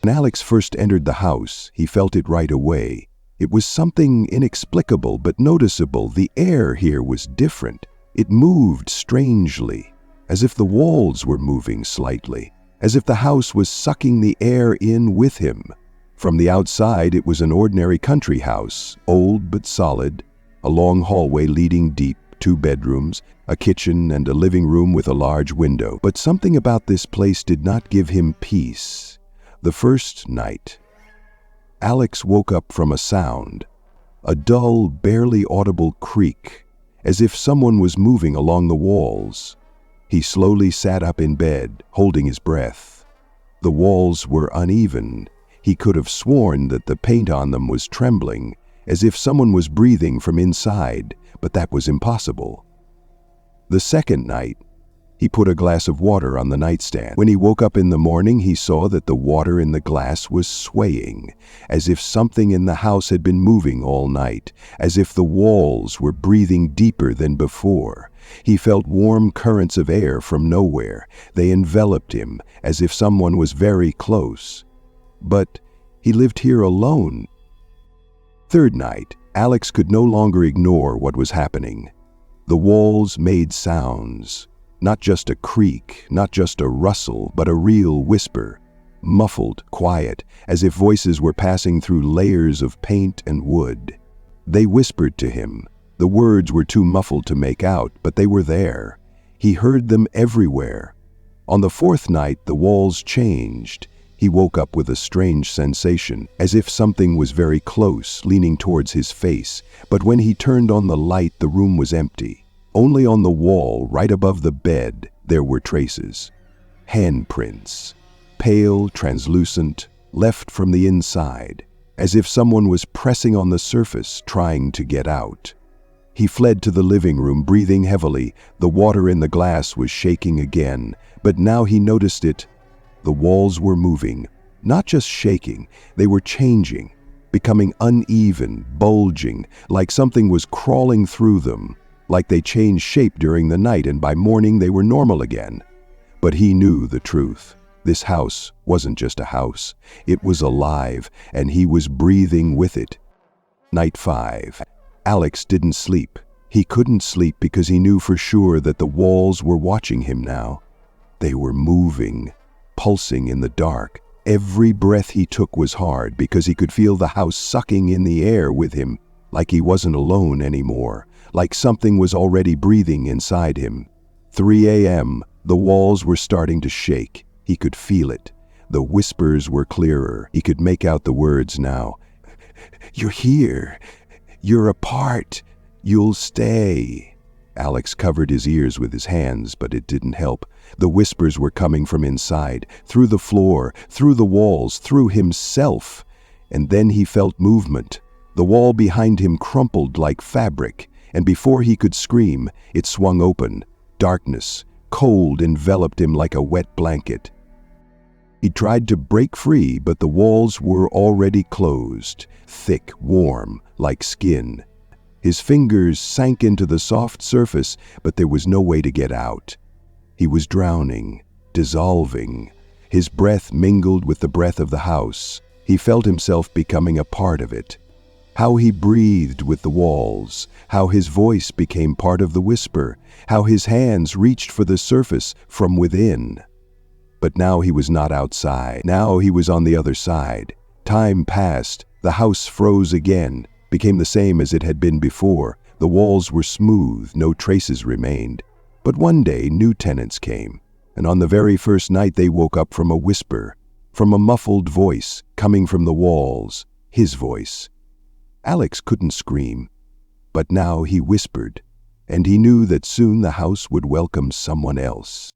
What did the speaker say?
When Alex first entered the house, he felt it right away. It was something inexplicable but noticeable. The air here was different. It moved strangely, as if the walls were moving slightly, as if the house was sucking the air in with him. From the outside, it was an ordinary country house, old but solid, a long hallway leading deep, 2 bedrooms, a kitchen and a living room with a large window. But something about this place did not give him peace. The first night, Alex woke up from a sound, a dull, barely audible creak, as if someone was moving along the walls. He slowly sat up in bed, holding his breath. The walls were uneven. He could have sworn that the paint on them was trembling, as if someone was breathing from inside, but that was impossible. The second night, he put a glass of water on the nightstand. When he woke up in the morning, he saw that the water in the glass was swaying, as if something in the house had been moving all night, as if the walls were breathing deeper than before. He felt warm currents of air from nowhere. They enveloped him, as if someone was very close. But he lived here alone. Third night, Alex could no longer ignore what was happening. The walls made sounds. Not just a creak, not just a rustle, but a real whisper. Muffled, quiet, as if voices were passing through layers of paint and wood. They whispered to him. The words were too muffled to make out, but they were there. He heard them everywhere. On the fourth night, the walls changed. He woke up with a strange sensation, as if something was very close, leaning towards his face. But when he turned on the light, the room was empty. Only on the wall, right above the bed, there were traces. Handprints. Pale, translucent, left from the inside, as if someone was pressing on the surface, trying to get out. He fled to the living room, breathing heavily. The water in the glass was shaking again, but now he noticed it. The walls were moving, not just shaking, they were changing, becoming uneven, bulging, like something was crawling through them, like they changed shape during the night and by morning they were normal again. But he knew the truth. This house wasn't just a house. It was alive, and he was breathing with it. Night 5. Alex didn't sleep. He couldn't sleep because he knew for sure that the walls were watching him now. They were moving, pulsing in the dark. Every breath he took was hard because he could feel the house sucking in the air with him, like he wasn't alone anymore, like something was already breathing inside him. 3 a.m., the walls were starting to shake. He could feel it. The whispers were clearer. He could make out the words now. "You're here. You're a part. You'll stay." Alex covered his ears with his hands, but it didn't help. The whispers were coming from inside, through the floor, through the walls, through himself. And then he felt movement. The wall behind him crumpled like fabric, and before he could scream, it swung open. Darkness, cold, enveloped him like a wet blanket. He tried to break free, but the walls were already closed, thick, warm, like skin. His fingers sank into the soft surface, but there was no way to get out. He was drowning, dissolving. His breath mingled with the breath of the house. He felt himself becoming a part of it. How he breathed with the walls, how his voice became part of the whisper, how his hands reached for the surface from within. But now he was not outside. Now he was on the other side. Time passed. The house froze again, became the same as it had been before. The walls were smooth, no traces remained. But one day, new tenants came, and on the very first night they woke up from a whisper, from a muffled voice coming from the walls, his voice. Alex couldn't scream, but now he whispered, and he knew that soon the house would welcome someone else.